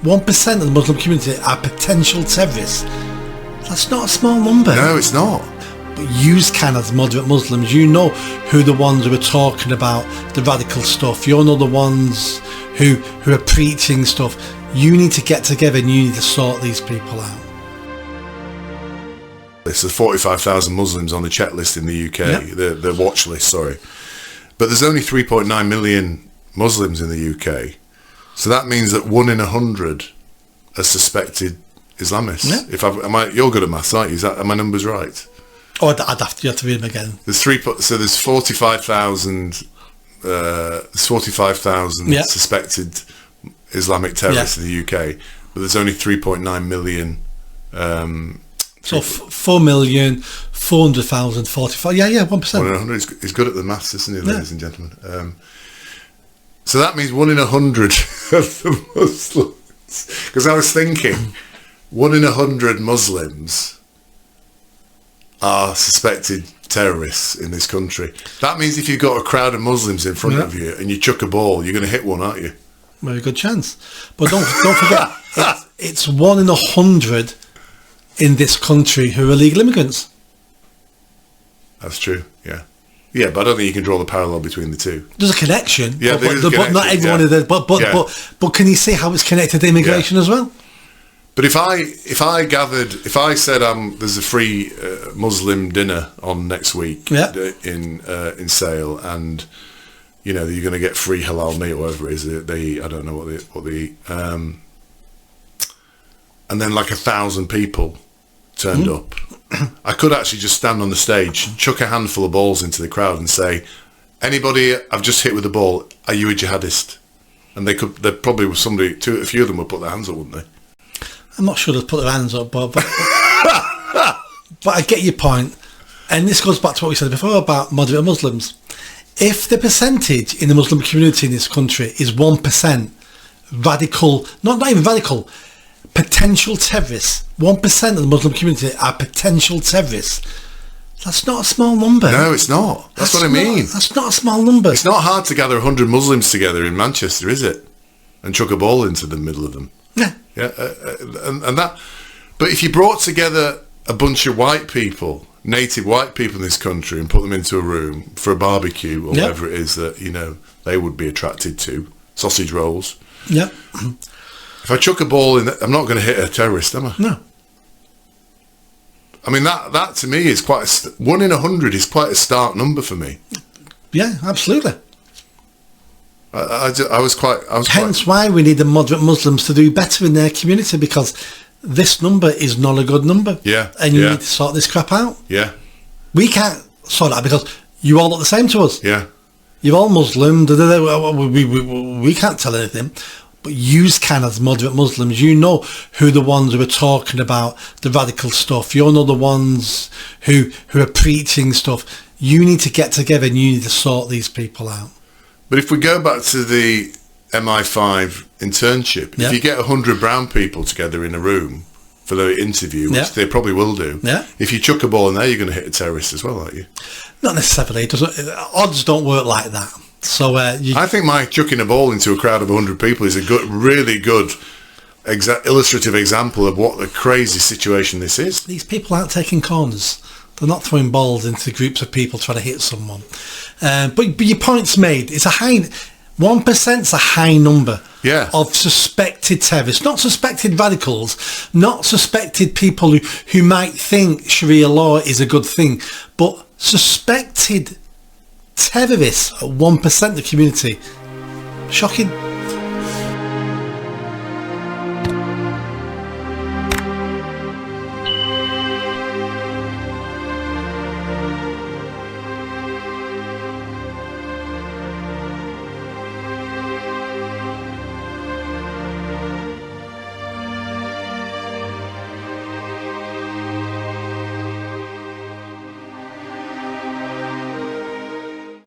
1% of the Muslim community are potential terrorists. That's not a small number. No, it's not. But you can, as moderate Muslims, you know who the ones who are talking about the radical stuff. You know the ones who are preaching stuff. You need to get together and you need to sort these people out. There's 45,000 Muslims on the checklist in the UK, Yep. the watch list, sorry. But there's only 3.9 million Muslims in the UK. So that means that 1 in 100 are suspected Islamists. Yeah. You're good at maths, aren't you? Are my numbers right? Oh, you have to read them again. There's 45,000 Yeah. suspected Islamic terrorists in the UK, but there's only 3.9 million. So 4,400,000, 45. Yeah, 1%. 1 in 100. He's good at the maths, isn't he, ladies and gentlemen? So that means 1 in 100 of the Muslims. Because I was thinking, 1 in 100 Muslims are suspected terrorists in this country. That means if you've got a crowd of Muslims in front of you and you chuck a ball, you're going to hit one, aren't you? Very good chance. But don't forget, it's 1 in 100 in this country who are illegal immigrants. That's true, yeah. Yeah, but I don't think you can draw the parallel between the two. There's a connection. Yeah, but not everyone is there. But can you see how it's connected to immigration as well? But if I said there's a free Muslim dinner on next week in Sale, and you know you're going to get free halal meat or whatever it is they eat, I don't know what they eat, and then like 1,000 people turned up, I could actually just stand on the stage, chuck a handful of balls into the crowd and say, anybody I've just hit with the ball, are you a jihadist? And they probably was a few of them would put their hands up, wouldn't they? I'm not sure they'd put their hands up, but I get your point. And this goes back to what we said before about moderate Muslims. If the percentage in the Muslim community in this country is 1% radical, not even radical, potential terrorists, 1% of the Muslim community are potential terrorists, that's not a small number. No, it's not. That's what I mean. That's not a small number. It's not hard to gather 100 Muslims together in Manchester, is it? And chuck a ball into the middle of them. Yeah. Yeah, and that. But if you brought together a bunch of white people, native white people in this country, and put them into a room for a barbecue or whatever it is that they would be attracted to, sausage rolls. Yeah. If I chuck a ball in, I'm not going to hit a terrorist, am I? No. I mean that to me is 1 in 100 is quite a stark number for me. Yeah, absolutely. Hence why we need the moderate Muslims to do better in their community, because this number is not a good number. Yeah. And you need to sort this crap out. Yeah. We can't sort it out because you all look the same to us. Yeah. You're all Muslim. We can't tell anything. But you can, as moderate Muslims, you know who the ones who are talking about the radical stuff. You know the ones who are preaching stuff. You need to get together and you need to sort these people out. But if we go back to the MI5 internship, if you get 100 brown people together in a room for the interview, which they probably will do, if you chuck a ball in there, you're going to hit a terrorist as well, aren't you? Not necessarily. Odds don't work like that. So I think my chucking a ball into a crowd of 100 people is a really good illustrative example of what a crazy situation this is. These people aren't taking corners. They're not throwing balls into groups of people trying to hit someone. But your point's made. It's a high... 1%'s a high number of suspected terrorists, not suspected radicals, not suspected people who might think Sharia law is a good thing, but suspected terrorists at 1% of the community. Shocking.